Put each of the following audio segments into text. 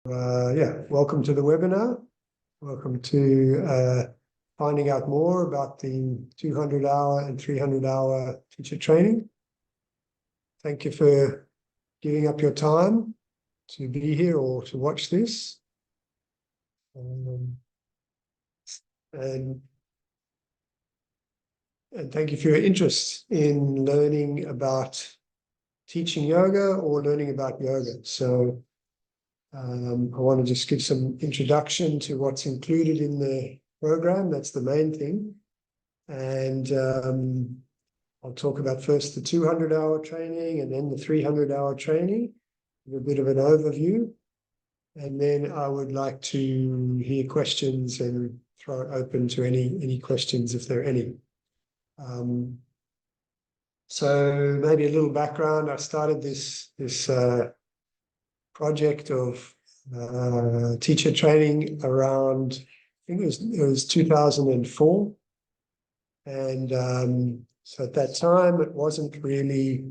Yeah, welcome to the webinar. Welcome to finding out more about the 200-hour and 300-hour teacher training. Thank you for giving up your time to be here or to watch this. And thank you for your interest in learning about teaching yoga or learning about yoga. So I want to just give some introduction to what's included in the program. That's the main thing. And I'll talk about first the 200-hour training and then the 300-hour training, with a bit of an overview. And then I would like to hear questions and throw it open to any questions if there are any. So maybe a little background. I started this project of teacher training around, I think it was 2004. And so at that time, it wasn't really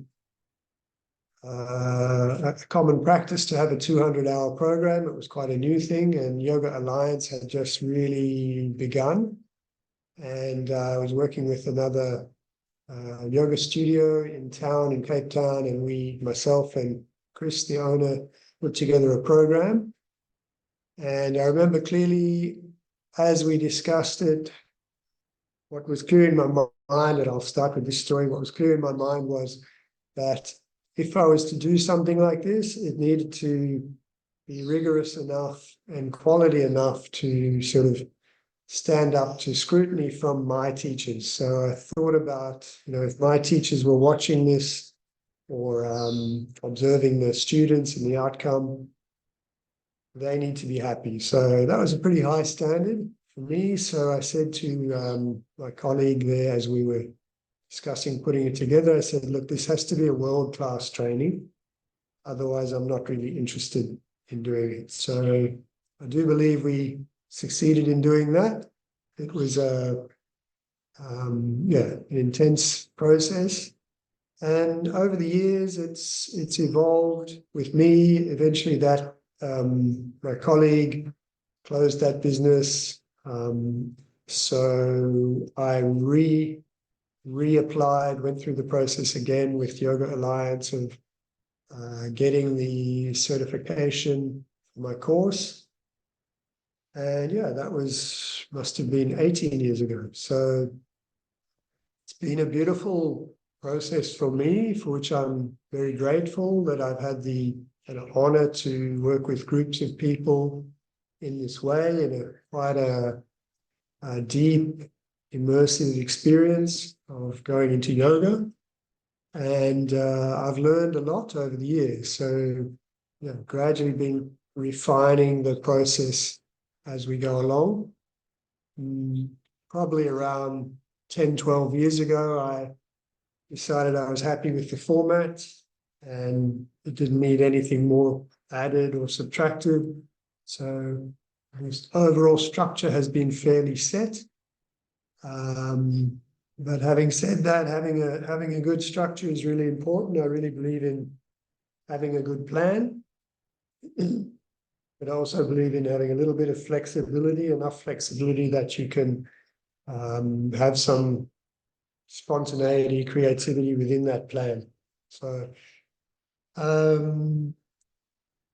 a common practice to have a 200-hour program. It was quite a new thing, and Yoga Alliance had just really begun. And I was working with another yoga studio in town, in Cape Town, and myself and Chris, the owner, put together a program. And I remember clearly, as we discussed it, what was clear in my mind, and I'll start with this story, what was clear in my mind was that if I was to do something like this, it needed to be rigorous enough and quality enough to sort of stand up to scrutiny from my teachers. So I thought about, if my teachers were watching this or observing the students and the outcome, they need to be happy. So that was a pretty high standard for me. So I said to my colleague there, as we were discussing putting it together, I said, look, this has to be a world-class training. Otherwise, I'm not really interested in doing it. So I do believe we succeeded in doing that. It was an intense process. And over the years, it's evolved with me. Eventually that my colleague closed that business. So I reapplied, went through the process again with Yoga Alliance of getting the certification for my course. And yeah, that must have been 18 years ago. So it's been a beautiful process for me, for which I'm very grateful that I've had an honor to work with groups of people in this way, in quite a deep, immersive experience of going into yoga. And I've learned a lot over the years. So gradually been refining the process as we go along. Probably around 10, 12 years ago, I decided I was happy with the format and it didn't need anything more added or subtracted. So this overall structure has been fairly set. But having said that, having a good structure is really important. I really believe in having a good plan, but I also believe in having a little bit of flexibility, enough flexibility that you can have some spontaneity, creativity within that plan. So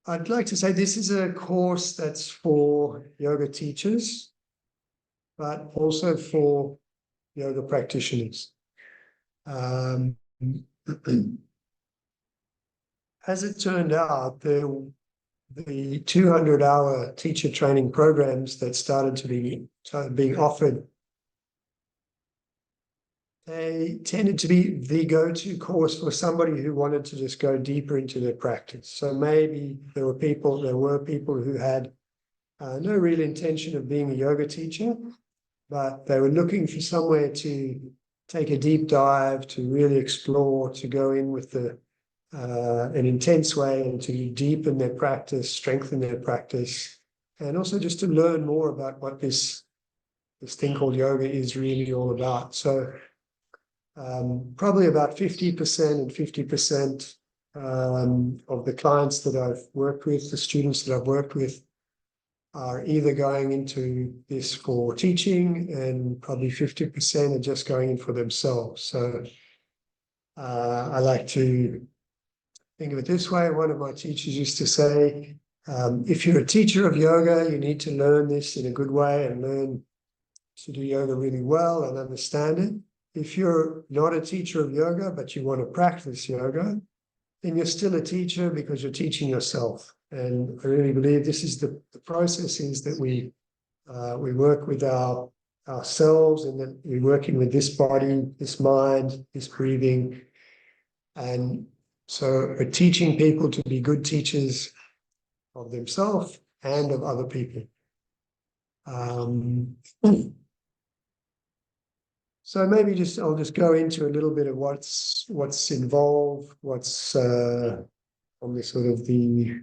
I'd like to say this is a course that's for yoga teachers, but also for yoga practitioners. As it turned out, the 200-hour teacher training programs that started to be being offered, they tended to be the go-to course for somebody who wanted to just go deeper into their practice. So maybe there were people who had no real intention of being a yoga teacher, but they were looking for somewhere to take a deep dive, to really explore, to go in with an intense way and to deepen their practice, strengthen their practice, and also just to learn more about what this thing called yoga is really all about. So probably about 50% and 50% of the clients that I've worked with, the students that I've worked with, are either going into this for teaching, and probably 50% are just going in for themselves. So I like to think of it this way. One of my teachers used to say, if you're a teacher of yoga, you need to learn this in a good way and learn to do yoga really well and understand it. If you're not a teacher of yoga, but you want to practice yoga, then you're still a teacher because you're teaching yourself. And I really believe this is the process is that we work with ourselves, and that we're working with this body, this mind, this breathing. And so we're teaching people to be good teachers of themselves and of other people. So maybe I'll just go into a little bit of what's involved, what's on the sort of the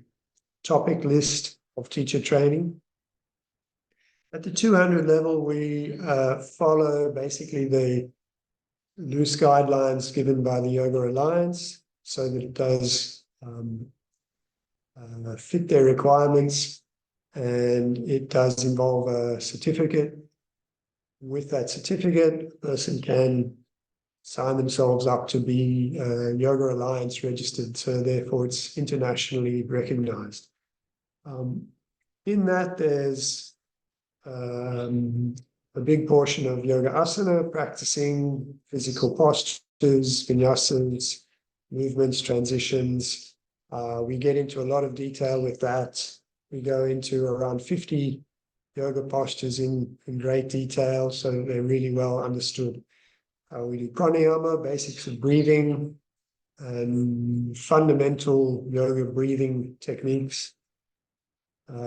topic list of teacher training. At the 200 level, we follow basically the loose guidelines given by the Yoga Alliance, so that it does fit their requirements, and it does involve a certificate. With that certificate, a person can sign themselves up to be Yoga Alliance registered, so therefore it's internationally recognized. In that, there's a big portion of yoga asana, practicing physical postures, vinyasas, movements, transitions. We get into a lot of detail with that. We go into around 50 yoga postures in great detail, so they're really well understood. We do pranayama, basics of breathing, and fundamental yoga breathing techniques.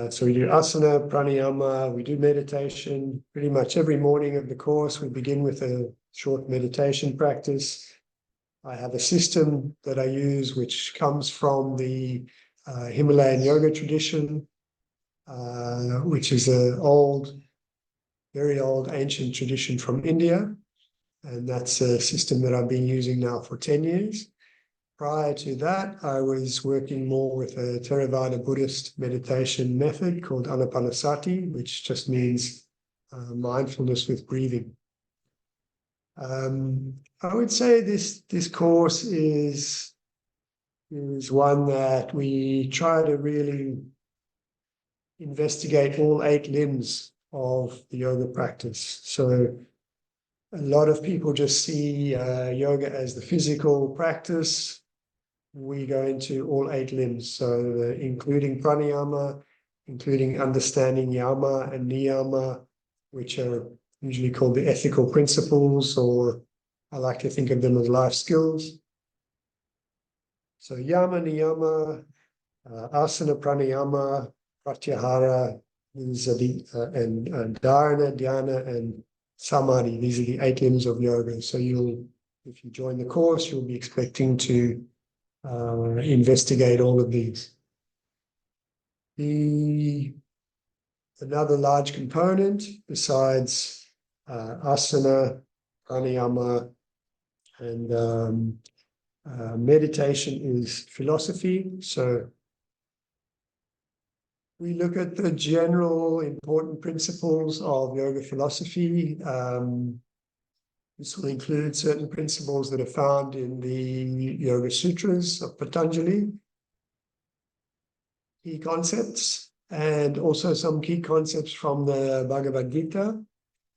So we do asana, pranayama, we do meditation. Pretty much every morning of the course, we begin with a short meditation practice. I have a system that I use, which comes from the Himalayan yoga tradition, which is an very old ancient tradition from India. And that's a system that I've been using now for 10 years. Prior to that, I was working more with a Theravada Buddhist meditation method called Anapanasati, which just means mindfulness with breathing. I would say this course is one that we try to really investigate all 8 limbs of the yoga practice. So a lot of people just see yoga as the physical practice. We go into all 8 limbs, so including pranayama, including understanding yama and niyama, which are usually called the ethical principles, or I like to think of them as life skills. So yama, niyama, asana, pranayama, pratyahara, these are and dharana, dhyana, and samadhi. These are the 8 limbs of yoga. So if you join the course, you'll be expecting to investigate all of these. Another large component besides asana, pranayama, and meditation is philosophy. So we look at the general important principles of yoga philosophy. This will include certain principles that are found in the Yoga Sutras of Patanjali, key concepts, and also some key concepts from the Bhagavad Gita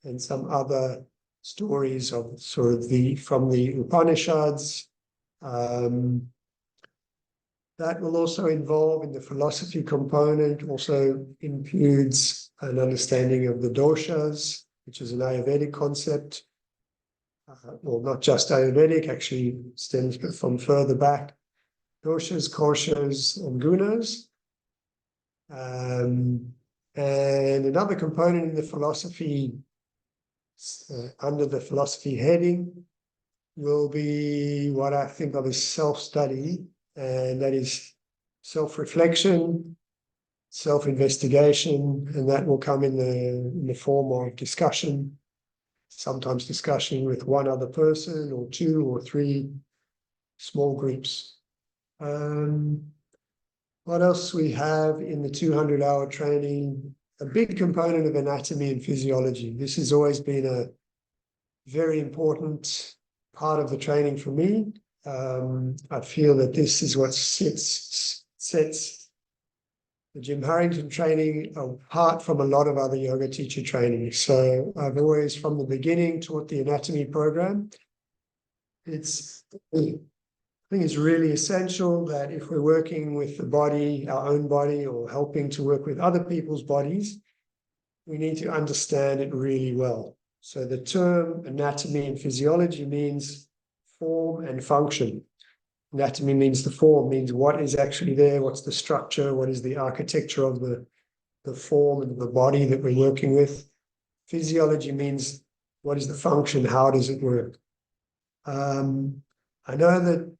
and some other stories of from the Upanishads. That will also involve, in the philosophy component, also includes an understanding of the doshas, which is an Ayurvedic concept. Well, not just Ayurvedic, actually stems from further back. Doshas, koshas, and gunas. And another component in the philosophy, under the philosophy heading, will be what I think of as self-study, and that is self-reflection, self-investigation, and that will come in the form of discussion, sometimes discussion with one other person or 2 or 3 small groups. What else we have in the 200-hour training? A big component of anatomy and physiology. This has always been a very important part of the training for me. I feel that this is what sets the Jim Harrington training apart from a lot of other yoga teacher training. So I've always, from the beginning, taught the anatomy program. I think it's really essential that if we're working with the body, our own body, or helping to work with other people's bodies, we need to understand it really well. So the term anatomy and physiology means form and function. Anatomy means the form, means what is actually there, what's the structure, what is the architecture of the form and the body that we're working with. Physiology means what is the function, how does it work. I know that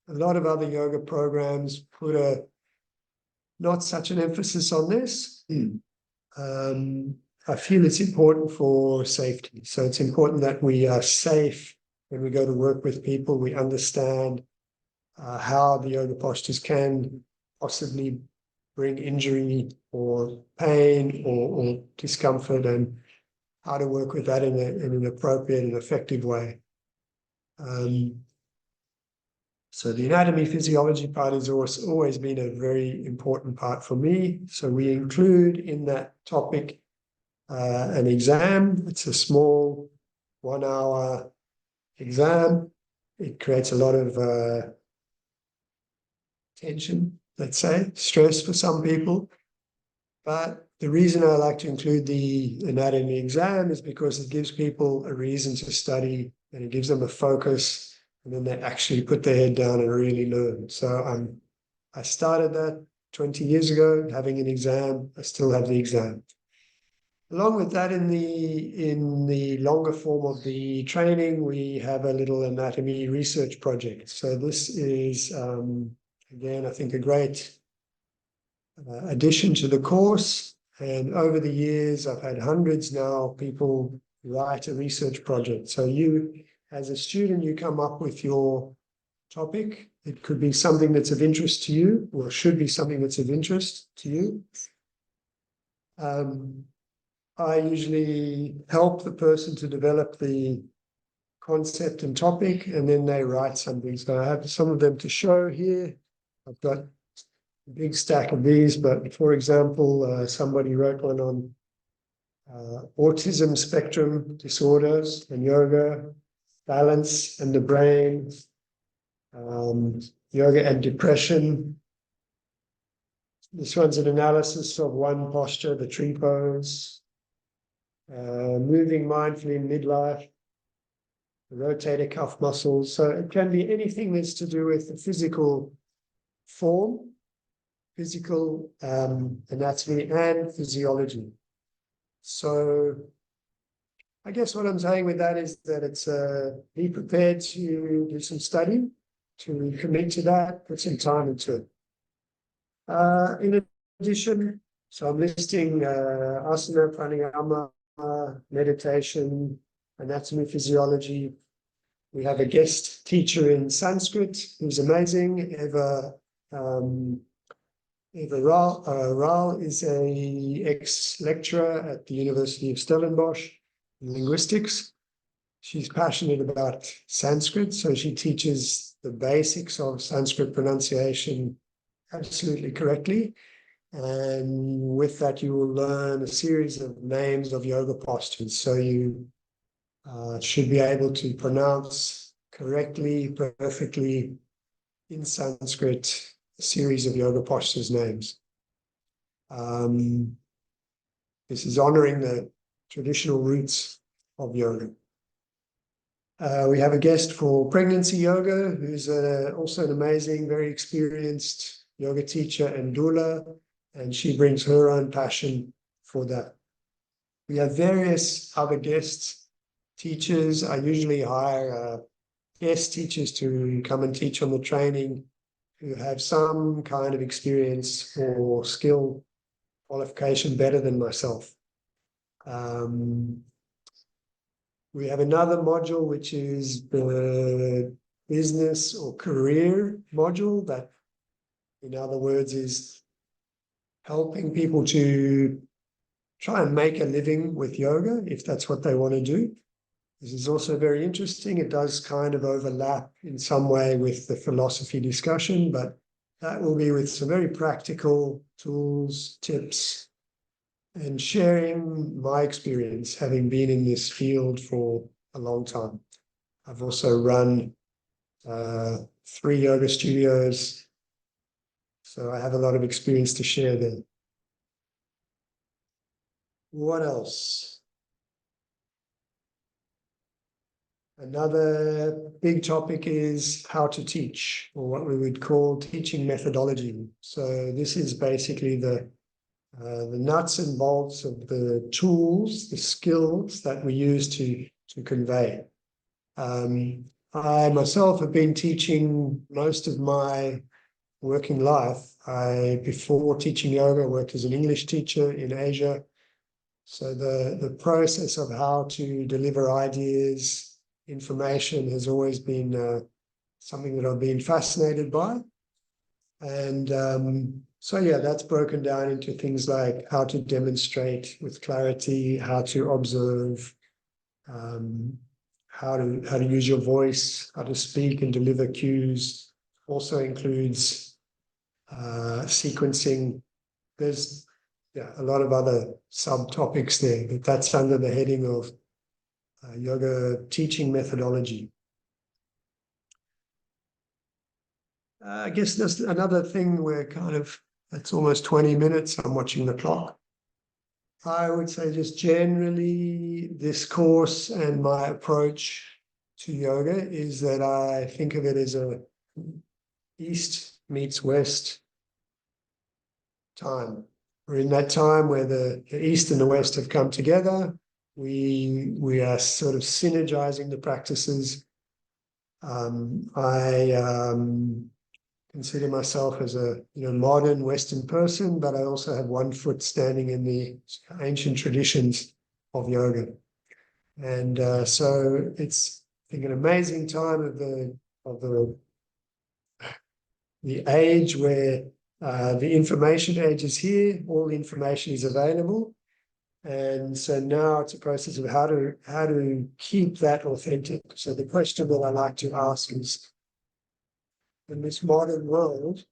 a lot of other yoga programs put not such an emphasis on this. I feel it's important for safety. So it's important that we are safe when we go to work with people. We understand how the yoga postures can possibly bring injury or pain or discomfort, and how to work with that in an appropriate and effective way. So the anatomy physiology part has always been a very important part for me. So we include in that topic an exam. It's a small 1-hour exam. It creates a lot of tension, let's say, stress for some people. But the reason I like to include the anatomy exam is because it gives people a reason to study, and it gives them a focus, and then they actually put their head down and really learn. So I started that 20 years ago, having an exam. I still have the exam. Along with that, in the longer form of the training, we have a little anatomy research project. So this is, again, I think a great addition to the course. And over the years, I've had hundreds now of people write a research project. So you, as a student, you come up with your topic. It could be something that's of interest to you, or should be something that's of interest to you. I usually help the person to develop the concept and topic, and then they write something. So I have some of them to show here. I've got a big stack of these, but for example, somebody wrote one on autism spectrum disorders and yoga, balance and the brain, yoga and depression. This one's an analysis of one posture, the tree pose, moving mindfully in midlife, the rotator cuff muscles. So it can be anything that's to do with the physical form, physical anatomy and physiology. So I guess what I'm saying with that is that it's be prepared to do some study, to commit to that, put some time into it. In addition, so I'm listing asana, pranayama, meditation, anatomy, physiology. We have a guest teacher in Sanskrit who's amazing. Eva Rao is an ex-lecturer at the University of Stellenbosch in linguistics. She's passionate about Sanskrit, so she teaches the basics of Sanskrit pronunciation absolutely correctly. And with that, you will learn a series of names of yoga postures. So you should be able to pronounce correctly, perfectly in Sanskrit a series of yoga postures names. This is honoring the traditional roots of yoga. We have a guest for pregnancy yoga, who's also an amazing, very experienced yoga teacher and doula, and she brings her own passion for that. We have various other guest teachers. I usually hire guest teachers to come and teach on the training who have some kind of experience or skill qualification better than myself. We have another module, which is the business or career module that, in other words, is helping people to try and make a living with yoga if that's what they want to do. This is also very interesting. It does kind of overlap in some way with the philosophy discussion, but that will be with some very practical tools, tips, and sharing my experience, having been in this field for a long time. I've also run 3 yoga studios, so I have a lot of experience to share there. What else? Another big topic is how to teach, or what we would call teaching methodology. So this is basically the nuts and bolts of the tools, the skills that we use to convey. I myself have been teaching most of my working life. Before teaching yoga, worked as an English teacher in Asia. So the process of how to deliver ideas, information has always been something that I've been fascinated by. And so, yeah, that's broken down into things like how to demonstrate with clarity, how to observe, how to use your voice, how to speak and deliver cues. Also includes sequencing. There's a lot of other subtopics there, but that's under the heading of yoga teaching methodology. I guess there's another thing where it's almost 20 minutes. I'm watching the clock. I would say just generally this course and my approach to yoga is that I think of it as a East meets West time. We're in that time where the East and the West have come together. We are sort of synergizing the practices. I consider myself as a modern Western person, but I also have one foot standing in the ancient traditions of yoga. And so it's, I think, an amazing time of the age where the information age is here, all the information is available. And so now it's a process of how to keep that authentic. So the question that I like to ask is, in this modern world,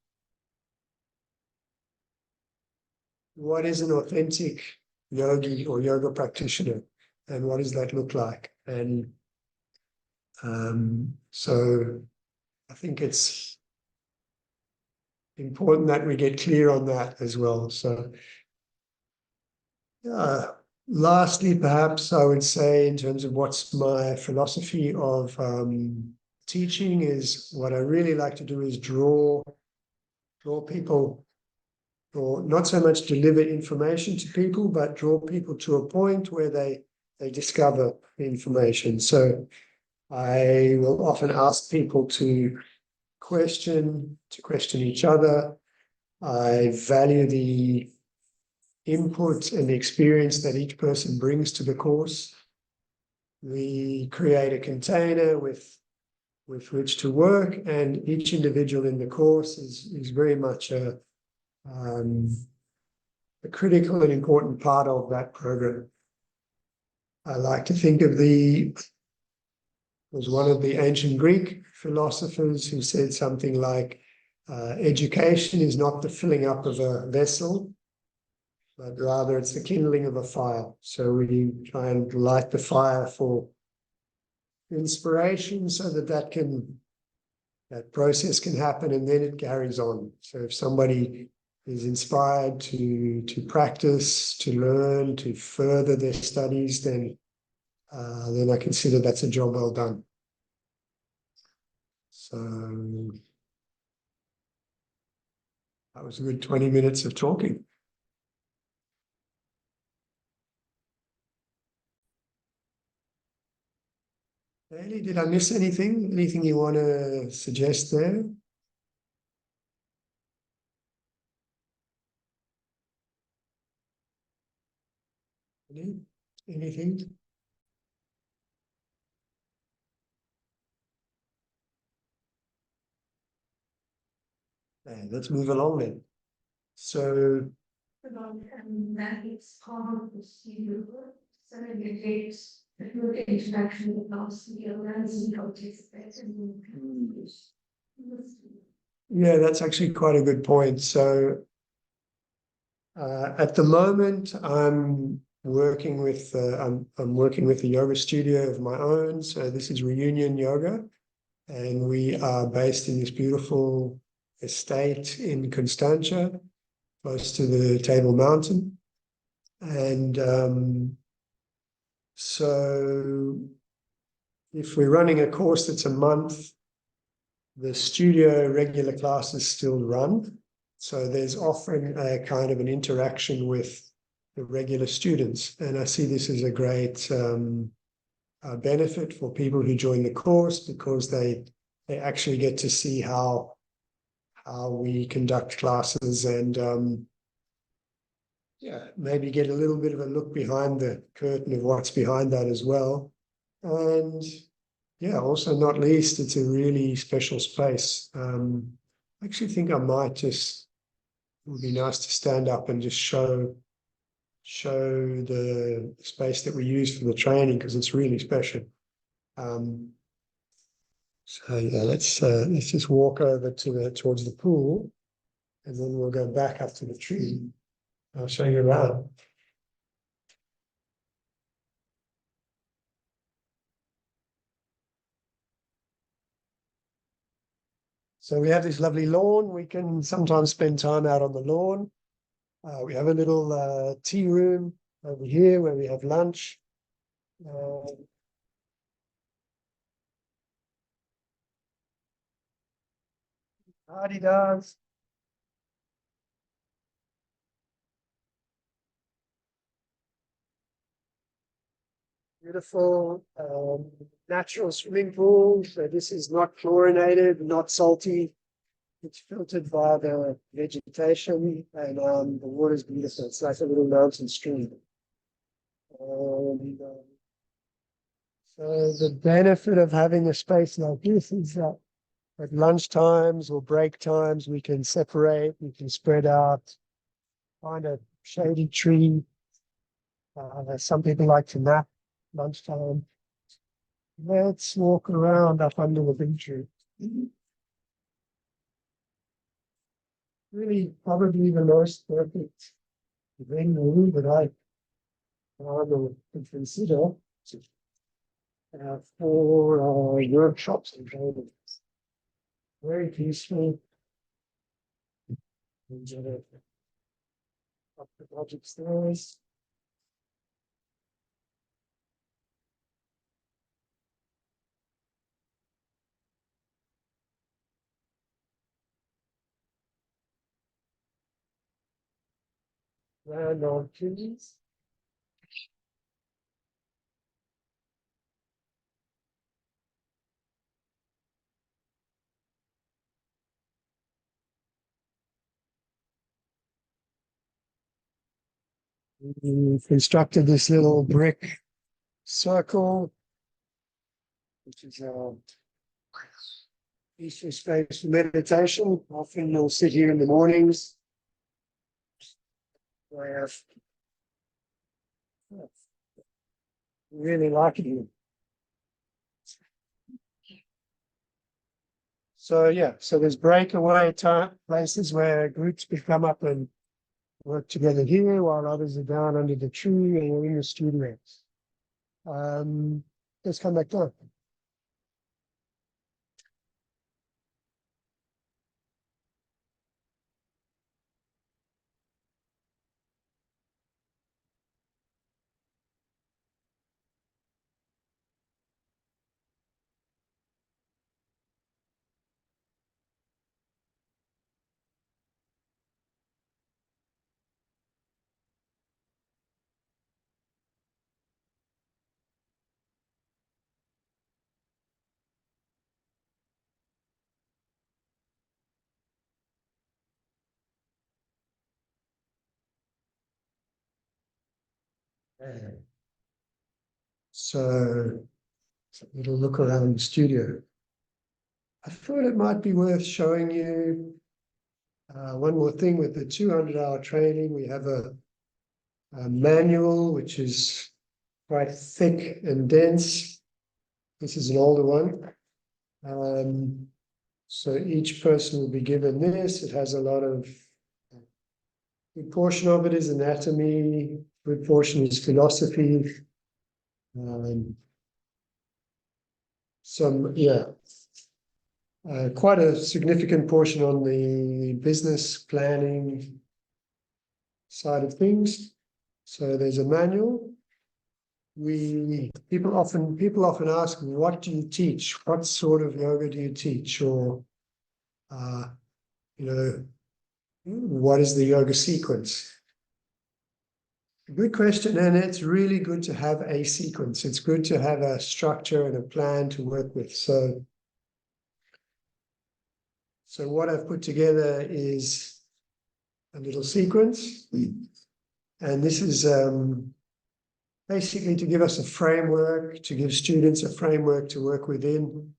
what is an authentic yogi or yoga practitioner, and what does that look like? And so I think it's important that we get clear on that as well. So lastly, perhaps I would say, in terms of what's my philosophy of teaching, is what I really like to do is draw people, or not so much deliver information to people, but draw people to a point where they discover the information. So I will often ask people to question each other. I value the input and the experience that each person brings to the course. We create a container with which to work, and each individual in the course is very much a critical and important part of that program. I like to think of was one of the ancient Greek philosophers who said something like, education is not the filling up of a vessel, but rather it's the kindling of a fire. So we try and light the fire for inspiration so that process can happen, and then it carries on. So if somebody is inspired to practice, to learn, to further their studies, then I consider that's a job well done. So that was a good 20 minutes of talking. Haley, did I miss anything? Anything you want to suggest there? Anything? let's move along then. So And that it's part of the studio. So it takes a good introduction to the studio and see how it takes place. yeah, that's actually quite a good point. So at the moment, I'm working with I'm working with a yoga studio of my own. So this is Reunion Yoga, and we are based in this beautiful estate in Constantia, close to the Table Mountain. And so if we're running a course that's a month, the studio regular classes still run. So there's often a kind of an interaction with the regular students. And I see this as a great benefit for people who join the course, because they actually get to see how we conduct classes, and yeah, maybe get a little bit of a look behind the curtain of what's behind that as well. And yeah, also not least, it's a really special space. I actually think I might just, it would be nice to stand up and just show the space that we use for the training, because it's really special. So yeah, let's just walk over towards the pool, and then we'll go back up to the tree. I'll show you around. So we have this lovely lawn. We can sometimes spend time out on the lawn. We have a little tea room over here where we have lunch. Adidas. Beautiful natural swimming pool. So this is not chlorinated, not salty. It's filtered by the vegetation, and the water is beautiful. It's like a little mountain stream. And, so the benefit of having a space like this is that at lunch times or break times, we can separate, we can spread out, find a shady tree. Some people like to nap lunchtime. Let's walk around up under the big tree. Really, probably the most perfect venue that I could consider for workshops and trainings. Very peaceful. Up the project stairs. Round on trees. We constructed this little brick circle, which is a peaceful space for meditation. Often you'll sit here in the mornings. Where really like it here. So yeah, so there's breakaway time places where groups can come up and work together here, while others are down under the tree or in the studios. Let's come back down. So a little look around the studio. I thought it might be worth showing you One more thing with the 200-hour training, we have a manual which is quite thick and dense. This is an older one. So each person will be given this. It has a lot of, a good portion of it is anatomy, a good portion is philosophy. Quite a significant portion on the business planning side of things. So there's a manual. People often ask, what do you teach? What sort of yoga do you teach? Or what is the yoga sequence? Good question, and it's really good to have a sequence. It's good to have a structure and a plan to work with. So what I've put together is a little sequence, and this is basically to give us a framework, to give students a framework to work within.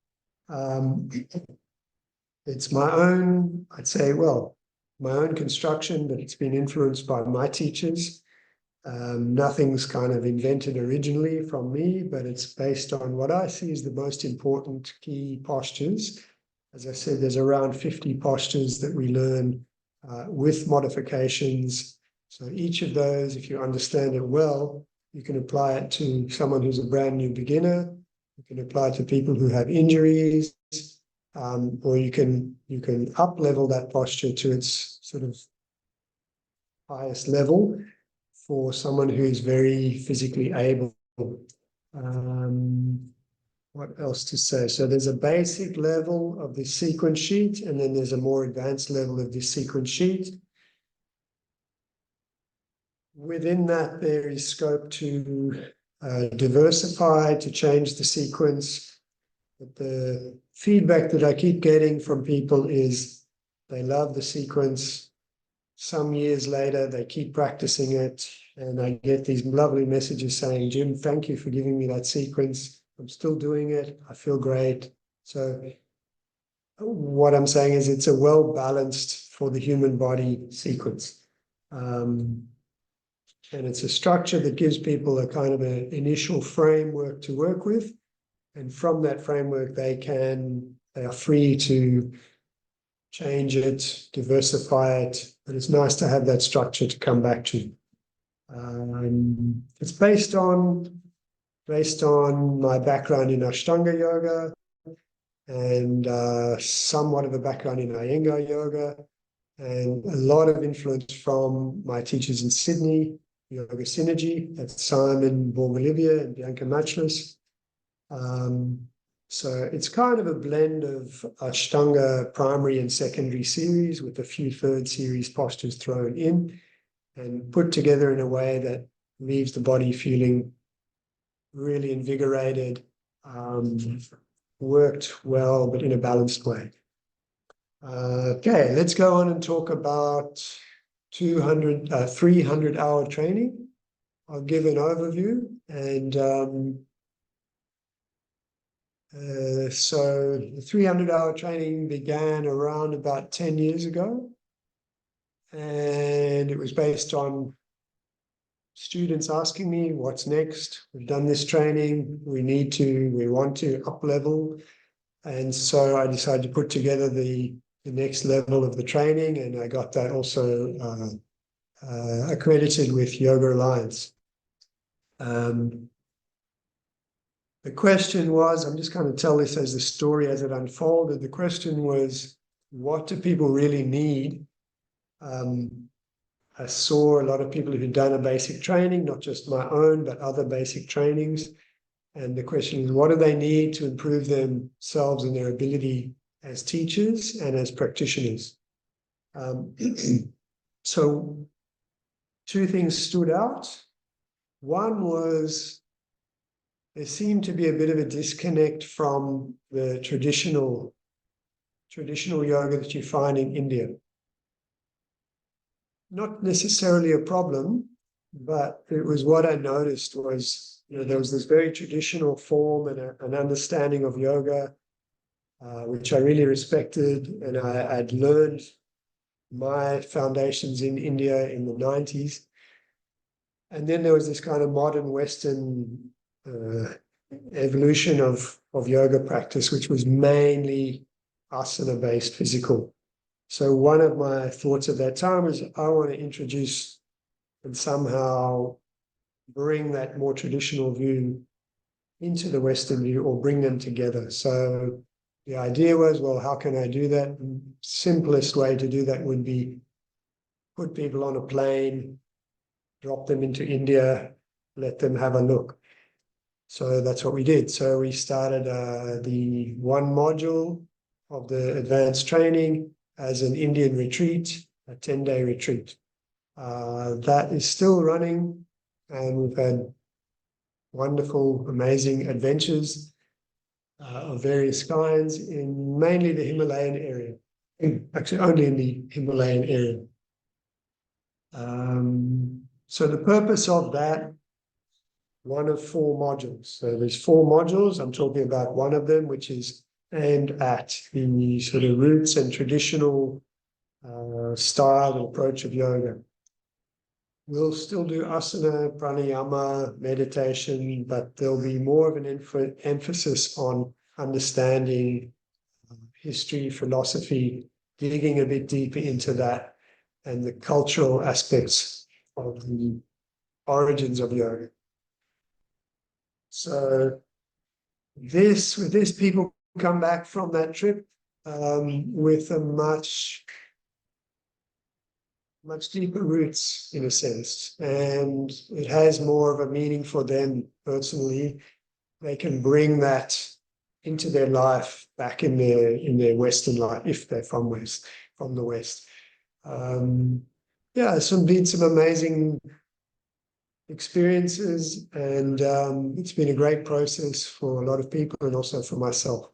It's my own, I'd say, well, my own construction, but it's been influenced by my teachers. Nothing's kind of invented originally from me, but it's based on what I see as the most important key postures. As I said, there's around 50 postures that we learn with modifications. So each of those, if you understand it well, you can apply it to someone who's a brand new beginner. You can apply it to people who have injuries, or you can up-level that posture to its sort of highest level for someone who is very physically able. What else to say? So there's a basic level of the sequence sheet, and then there's a more advanced level of the sequence sheet. Within that, there is scope to diversify, to change the sequence. But the feedback that I keep getting from people is they love the sequence. Some years later, they keep practicing it, and I get these lovely messages saying, Jim, thank you for giving me that sequence. I'm still doing it. I feel great. So what I'm saying is it's a well-balanced for the human body sequence. And it's a structure that gives people a kind of an initial framework to work with. And from that framework, they are free to change it, diversify it. But it's nice to have that structure to come back to. It's based on my background in Ashtanga yoga and somewhat of a background in Iyengar yoga, and a lot of influence from my teachers in Sydney, Yoga Synergy, that's Simon Borg-Olivier and Bianca Matchless. So it's kind of a blend of Ashtanga primary and secondary series with a few third series postures thrown in and put together in a way that leaves the body feeling really invigorated, worked well, but in a balanced way. Okay, let's go on and talk about 300-hour training. I'll give an overview, and so the 300-hour training began around about 10 years ago, and it was based on students asking me, what's next? We've done this training, we want to up-level, and so I decided to put together the next level of the training, and I got that also accredited with Yoga Alliance. The question was, I'm just going to tell this as the story as it unfolded. The question was, what do people really need? I saw a lot of people who'd done a basic training, not just my own, but other basic trainings. And the question is, what do they need to improve themselves and their ability as teachers and as practitioners? So two things stood out. One was there seemed to be a bit of a disconnect from the traditional yoga that you find in India. Not necessarily a problem, but it was what I noticed was, there was this very traditional form and an understanding of yoga, which I really respected, and I'd learned my foundations in India in the 90s. And then there was this kind of modern Western evolution of yoga practice, which was mainly asana-based physical. So one of my thoughts at that time was I want to introduce and somehow bring that more traditional view into the Western view, or bring them together. So the idea was, well, how can I do that? The simplest way to do that would be put people on a plane, drop them into India, let them have a look. So that's what we did. So we started the one module of the advanced training as an Indian retreat, a 10-day retreat. That is still running, and we've had wonderful, amazing adventures of various kinds in mainly the Himalayan area, actually only in the Himalayan area. So the purpose of that, one of 4 modules. So there's 4 modules. I'm talking about one of them, which is aimed at the sort of roots and traditional style and approach of yoga. We'll still do asana, pranayama, meditation, but there'll be more of an emphasis on understanding history, philosophy, digging a bit deeper into that, and the cultural aspects of the origins of yoga. So with this, people come back from that trip with a much deeper roots, in a sense, and it has more of a meaning for them personally. They can bring that into their life back in their Western life, if they're from the West. Yeah, it's been some amazing experiences, and it's been a great process for a lot of people and also for myself.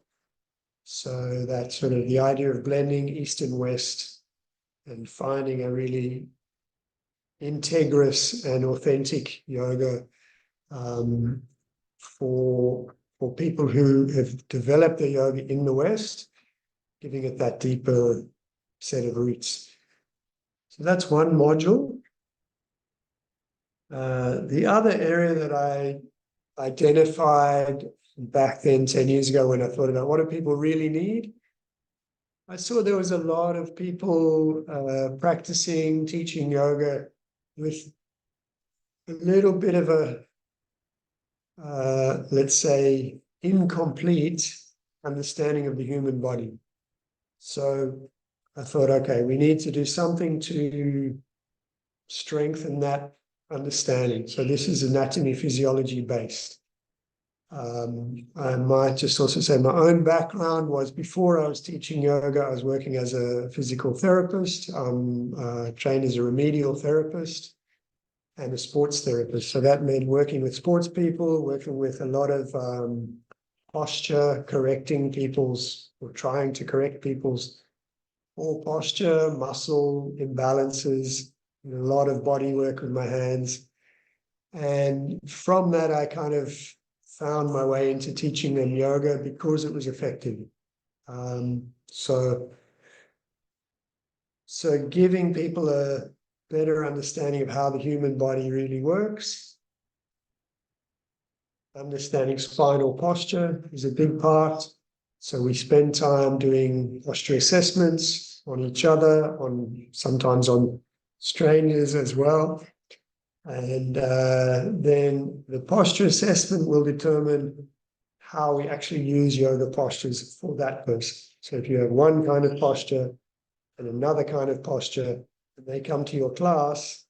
So that sort of the idea of blending East and West and finding a really integrous and authentic yoga for people who have developed their yoga in the West, giving it that deeper set of roots. So that's one module. The other area that I identified back then 10 years ago when I thought about what do people really need, I saw there was a lot of people practicing, teaching yoga with a little bit of a, let's say, incomplete understanding of the human body. So I thought, okay, we need to do something to strengthen that understanding. So this is anatomy physiology based. I might just also say my own background was before I was teaching yoga, I was working as a physical therapist. I'm trained as a remedial therapist and a sports therapist. So that meant working with sports people, working with a lot of posture, correcting people's, or trying to correct people's poor posture, muscle imbalances, a lot of body work with my hands. And from that, I kind of found my way into teaching them yoga because it was effective. So giving people a better understanding of how the human body really works. Understanding spinal posture is a big part. So we spend time doing posture assessments on each other, sometimes on strangers as well. And then the posture assessment will determine how we actually use yoga postures for that person. So if you have one kind of posture and another kind of posture, and they come to your class,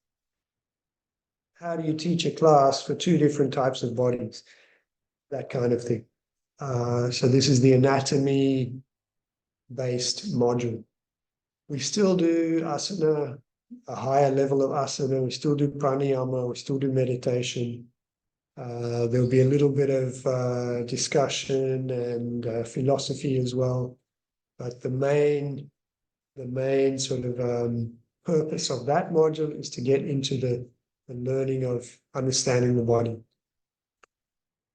how do you teach a class for 2 different types of bodies? That kind of thing. So this is the anatomy-based module. We still do asana, a higher level of asana. We still do pranayama. We still do meditation. There'll be a little bit of discussion and philosophy as well. But the main sort of purpose of that module is to get into the learning of understanding the body.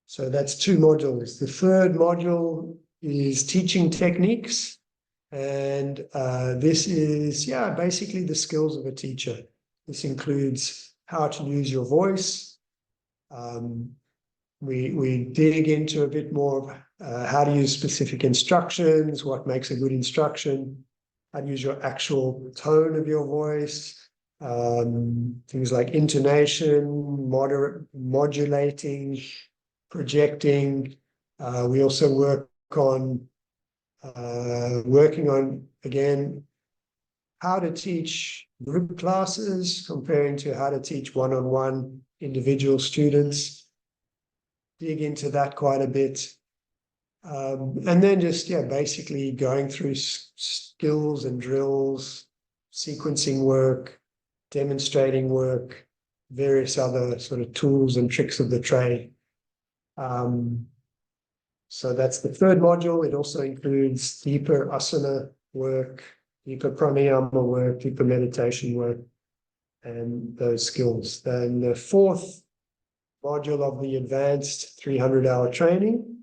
So that's 2 modules. The third module is teaching techniques. And this is, yeah, basically the skills of a teacher. This includes how to use your voice. We dig into a bit more of how to use specific instructions, what makes a good instruction, how to use your actual tone of your voice, things like intonation, modulating, projecting. We also working on, again, how to teach group classes comparing to how to teach one-on-one individual students. Dig into that quite a bit. And then just, yeah, basically going through skills and drills, sequencing work, demonstrating work, various other sort of tools and tricks of the trade. So that's the third module. It also includes deeper asana work, deeper pranayama work, deeper meditation work, and those skills. Then the fourth module of the advanced 300-hour training.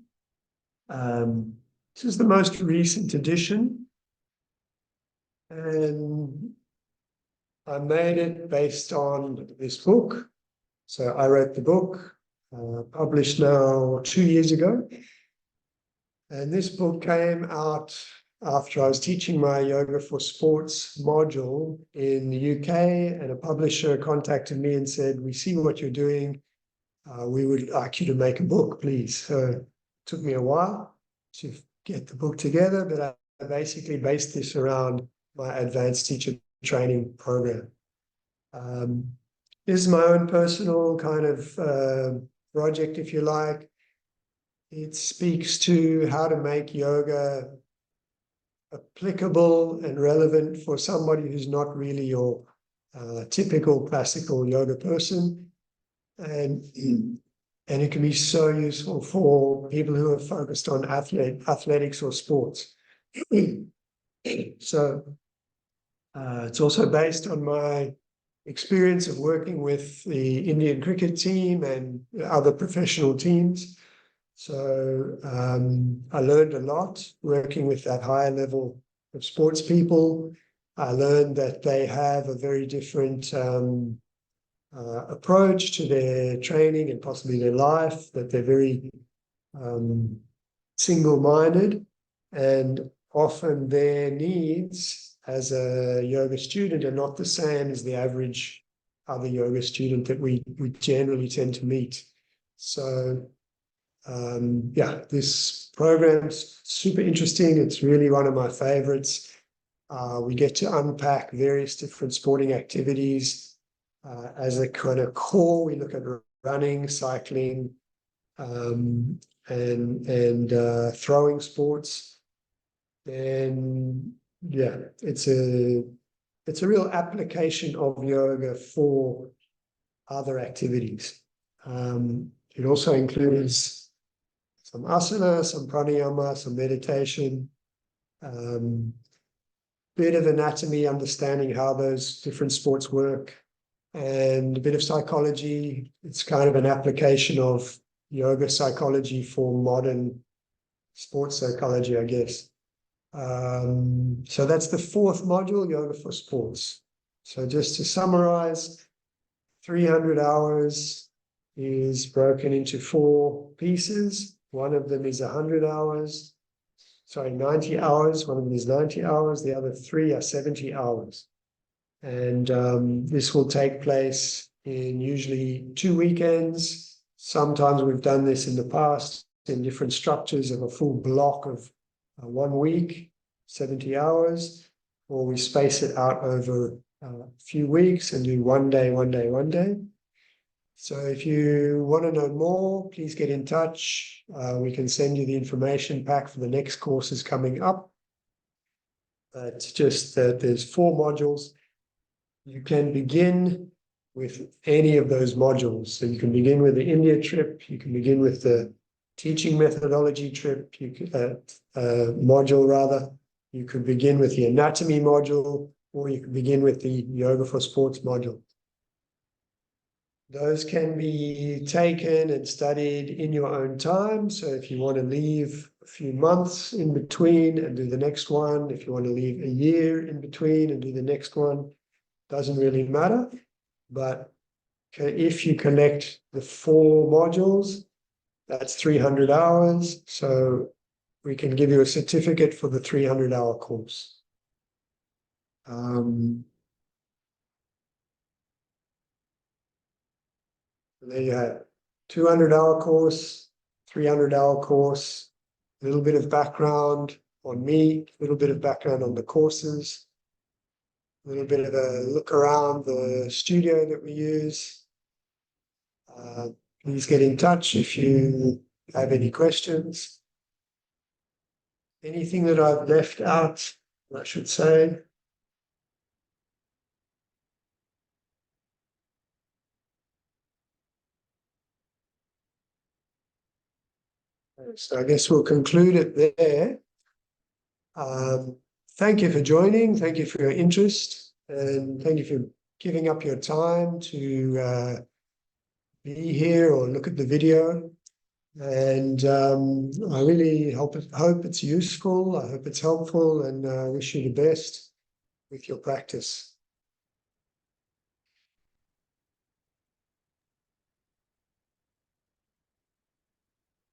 This is the most recent edition. And I made it based on this book. So I wrote the book, published now 2 years ago. And this book came out after I was teaching my Yoga for Sports module in the UK, and a publisher contacted me and said, "We see what you're doing. We would like you to make a book, please." So it took me a while to get the book together, but I basically based this around my advanced teacher training program. This is my own personal kind of project, if you like. It speaks to how to make yoga applicable and relevant for somebody who's not really your typical classical yoga person. And it can be so useful for people who are focused on athletics or sports. So it's also based on my experience of working with the Indian cricket team and other professional teams. So I learned a lot working with that higher level of sports people. I learned that they have a very different approach to their training and possibly their life, that they're very single-minded, and often their needs as a yoga student are not the same as the average other yoga student that we generally tend to meet. So yeah, this program's super interesting. It's really one of my favorites. We get to unpack various different sporting activities. As a kind of core, we look at running, cycling, and throwing sports. And yeah, it's a real application of yoga for other activities. It also includes some asana, some pranayama, some meditation, bit of anatomy, understanding how those different sports work, and a bit of psychology. It's kind of an application of yoga psychology for modern sports psychology, I guess. So that's the fourth module, Yoga for Sports. So just to summarize, 300 hours is broken into 4 pieces. One of them is 100 hours. Sorry, 90 hours. One of them is 90 hours. The other 3 are 70 hours. And this will take place in usually 2 weekends. Sometimes we've done this in the past in different structures of a full block of 1 week, 70 hours, or we space it out over a few weeks and do 1 day, 1 day, 1 day. So if you want to know more, please get in touch. We can send you the information pack for the next courses coming up. It's just that there's 4 modules. You can begin with any of those modules. So you can begin with the India trip, you can begin with the teaching methodology trip, module rather. You could begin with the anatomy module, or you can begin with the yoga for sports module. Those can be taken and studied in your own time. So if you want to leave a few months in between and do the next one, if you want to leave a year in between and do the next one, doesn't really matter. But if you collect the 4 modules, that's 300 hours. So we can give you a certificate for the 300-hour course. There you have 200-hour course, 300-hour course, a little bit of background on me, a little bit of background on the courses, a little bit of a look around the studio that we use. Please get in touch if you have any questions. Anything that I've left out, I should say. So I guess we'll conclude it there. Thank you for joining. Thank you for your interest, and thank you for giving up your time to be here or look at the video. And I really hope it's useful. I hope it's helpful, and wish you the best with your practice.